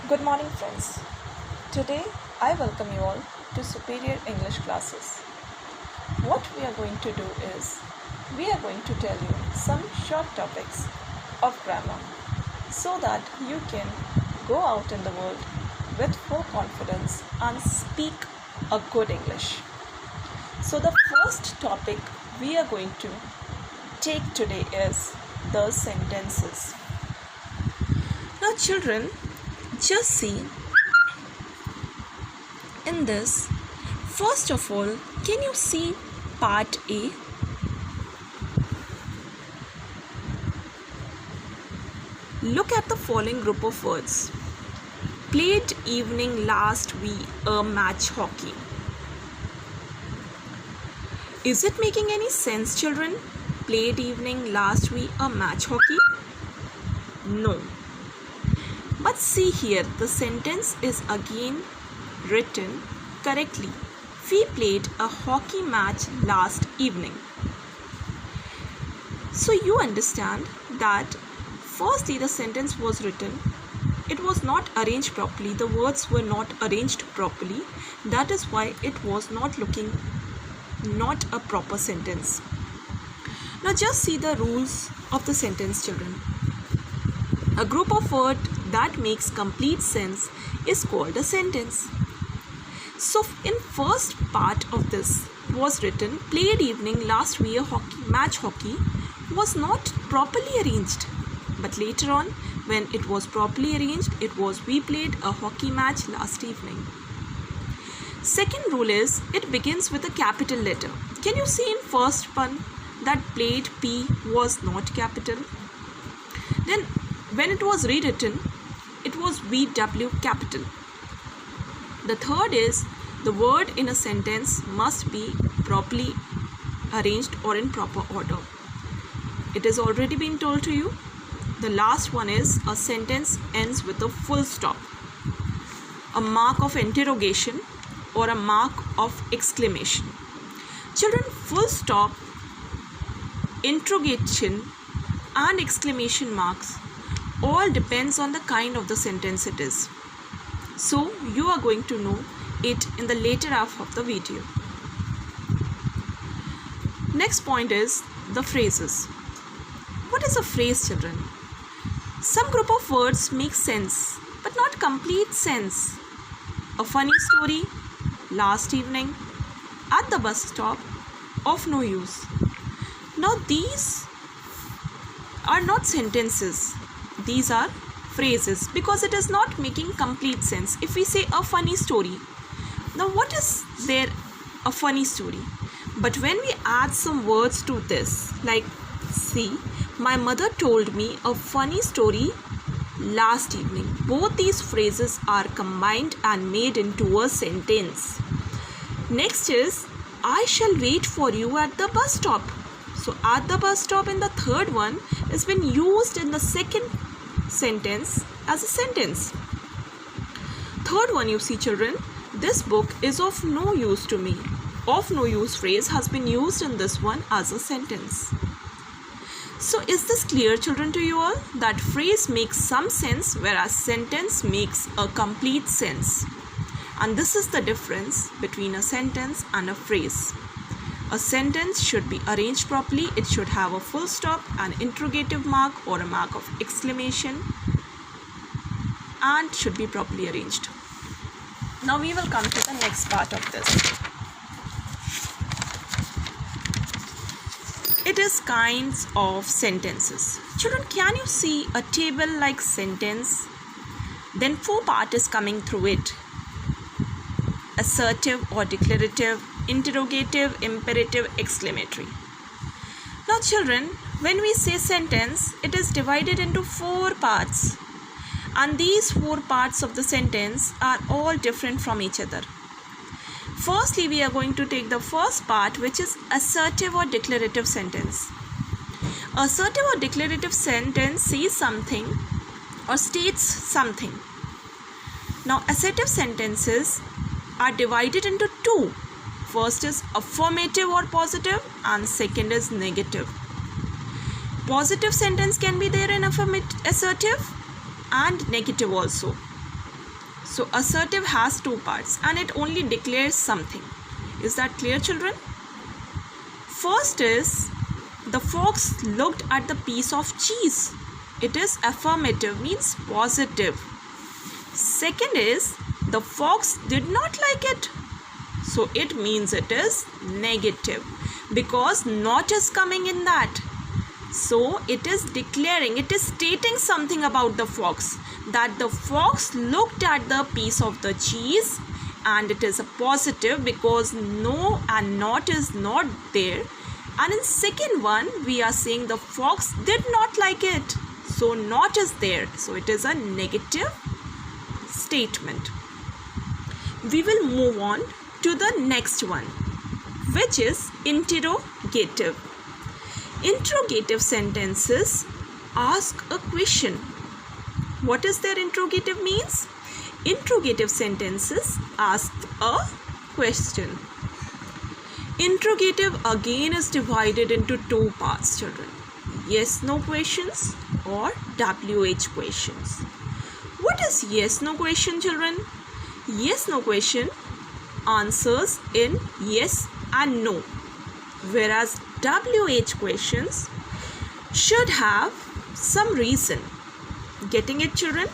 Good morning, friends. Today, I welcome you all to Superior English classes. What we are going to do is, we are going to tell you some short topics of grammar so that you can go out in the world with full confidence and speak a good English. So, the first topic we are going to take today is the sentences. Now, children, just see in this. First of all, can you see part A? Look at the following group of words. Played evening last week a match hockey. Is it making any sense, children? Played evening last week a match hockey? No. But see here, the sentence is again written correctly. We played a hockey match last evening. So you understand that firstly the sentence was written. It was not arranged properly. The words were not arranged properly. That is why it was not a proper sentence. Now just see the rules of the sentence, children. A group of words that makes complete sense is called a sentence. So in first part of this was written, played evening last week match hockey was not properly arranged. But later on, when it was properly arranged, it was we played a hockey match last evening. Second rule is, it begins with a capital letter. Can you see in first one that played P was not capital? Then when it was rewritten, it was VW capital. The third is, the word in a sentence must be properly arranged or in proper order. It has already been told to you. The last one is, a sentence ends with a full stop, a mark of interrogation or a mark of exclamation. Children, full stop, interrogation and exclamation marks all depends on the kind of the sentence it is. So you are going to know it in the later half of the video. Next point is the phrases. What is a phrase, children? Some group of words make sense but not complete sense. A funny story, last evening, at the bus stop, of no use. Now these are not sentences. These are phrases because it is not making complete sense. If we say a funny story, now what is there a funny story? But when we add some words to this, like see, my mother told me a funny story last evening. Both these phrases are combined and made into a sentence. Next is, I shall wait for you at the bus stop. So at the bus stop in the third one has been used in the second sentence as a sentence. Third one, you see, children, this book is of no use to me. Of no use phrase has been used in this one as a sentence. So is this clear, children, to you all? That phrase makes some sense whereas sentence makes a complete sense. And this is the difference between a sentence and a phrase. A sentence should be arranged properly. It should have a full stop, an interrogative mark or a mark of exclamation, and should be properly arranged. Now we will come to the next part of this. It is kinds of sentences. Children, can you see a table like sentence? Then four part is coming through it. Assertive or declarative, interrogative, imperative, exclamatory. Now children, when we say sentence, it is divided into four parts. And these four parts of the sentence are all different from each other. Firstly, we are going to take the first part, which is assertive or declarative sentence. Assertive or declarative sentence says something or states something. Now, assertive sentences are divided into two. First is affirmative or positive and second is negative. Positive sentence can be there in assertive and negative also. So assertive has two parts and it only declares something. Is that clear, children? First is the fox looked at the piece of cheese. It is affirmative, means positive. Second is the fox did not like it. So it means it is negative because not is coming in that. So it is declaring, it is stating something about the fox, that the fox looked at the piece of the cheese and it is a positive because no and not is not there. And in second one we are saying the fox did not like it. So not is there. So it is a negative statement. We will move on to the next one, which is interrogative. Interrogative sentences ask a question. What is their interrogative means? Interrogative sentences ask a question. Interrogative again is divided into two parts, children. Yes, no questions or WH questions. What is yes, no question, children? Yes, no question answers in yes and no, whereas WH questions should have some reason. Getting it, children?